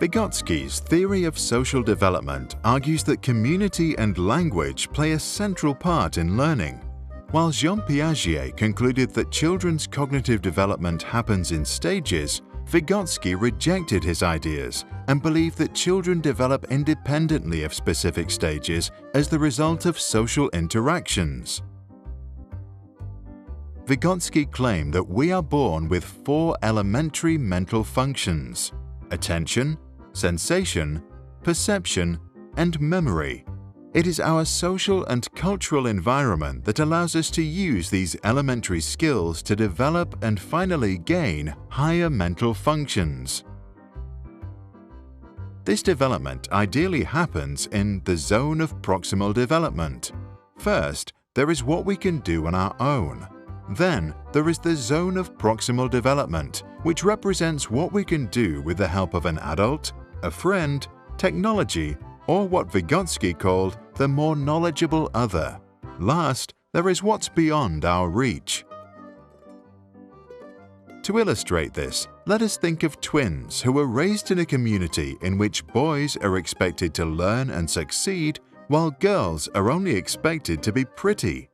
Vygotsky's theory of social development argues that community and language play a central part in learning. While Jean Piaget concluded that children's cognitive development happens in stages, Vygotsky rejected his ideas and believed that children develop independently of specific stages as the result of social interactions. Vygotsky claimed that we are born with 4 elementary mental functions: attention, sensation, perception, and memory. It is our social and cultural environment that allows us to use these elementary skills to develop and finally gain higher mental functions. This development ideally happens in the zone of proximal development. First, there is what we can do on our own. Then, there is the zone of proximal development, which represents what we can do with the help of an adult, a friend, technology, or what Vygotsky called the more knowledgeable other. Last, there is what's beyond our reach. To illustrate this, let us think of twins who were raised in a community in which boys are expected to learn and succeed, while girls are only expected to be pretty.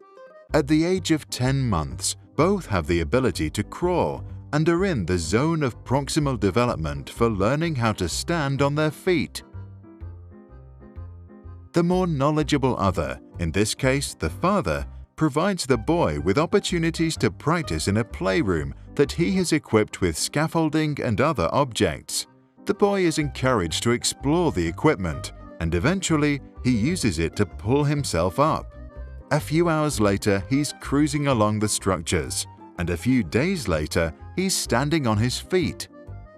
At the age of 10 months, both have the ability to crawl and are in the zone of proximal development for learning how to stand on their feet. The more knowledgeable other, in this case the father, provides the boy with opportunities to practice in a playroom that he has equipped with scaffolding and other objects. The boy is encouraged to explore the equipment, and eventually he uses it to pull himself up. A few hours later, he's cruising along the structures, and a few days later, he's standing on his feet.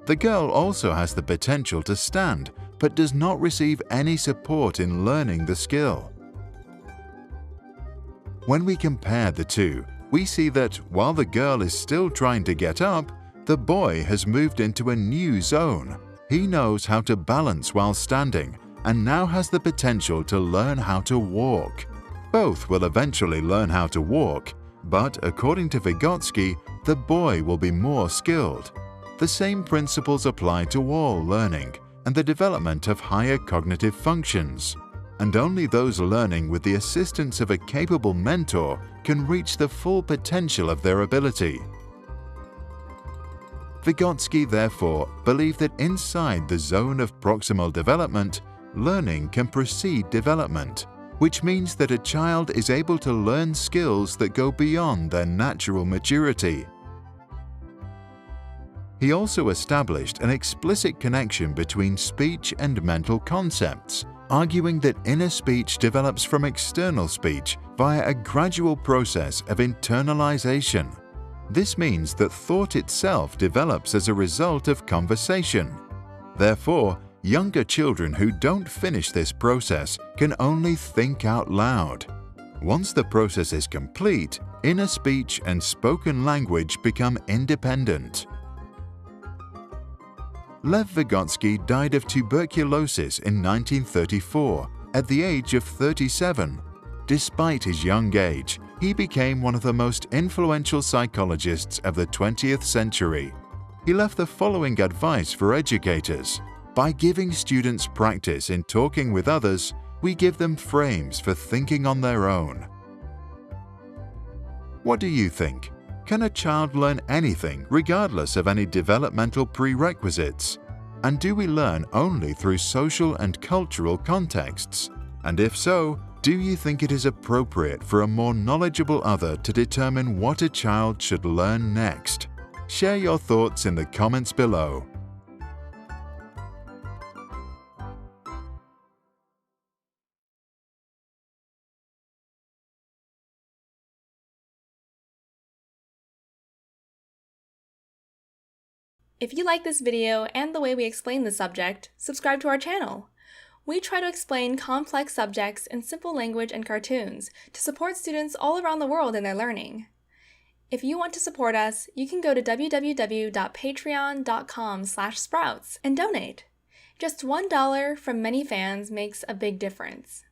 The girl also has the potential to stand, but does not receive any support in learning the skill. When we compare the two, we see that while the girl is still trying to get up, the boy has moved into a new zone. He knows how to balance while standing and now has the potential to learn how to walk. Both will eventually learn how to walk, but according to Vygotsky, the boy will be more skilled. The same principles apply to all learning and the development of higher cognitive functions, and only those learning with the assistance of a capable mentor can reach the full potential of their ability. Vygotsky therefore believed that inside the zone of proximal development, learning can precede development, which means that a child is able to learn skills that go beyond their natural maturity. He also established an explicit connection between speech and mental concepts, arguing that inner speech develops from external speech via a gradual process of internalization. This means that thought itself develops as a result of conversation. Therefore, younger children who don't finish this process can only think out loud. Once the process is complete, inner speech and spoken language become independent. Lev Vygotsky died of tuberculosis in 1934 at the age of 37. Despite his young age, he became one of the most influential psychologists of the 20th century. He left the following advice for educators. By giving students practice in talking with others, we give them frames for thinking on their own. What do you think? Can a child learn anything regardless of any developmental prerequisites? And do we learn only through social and cultural contexts? And if so, do you think it is appropriate for a more knowledgeable other to determine what a child should learn next? Share your thoughts in the comments below. If you like this video and the way we explain the subject, subscribe to our channel. We try to explain complex subjects in simple language and cartoons to support students all around the world in their learning. If you want to support us, you can go to www.patreon.com/sprouts and donate. Just $1 from many fans makes a big difference.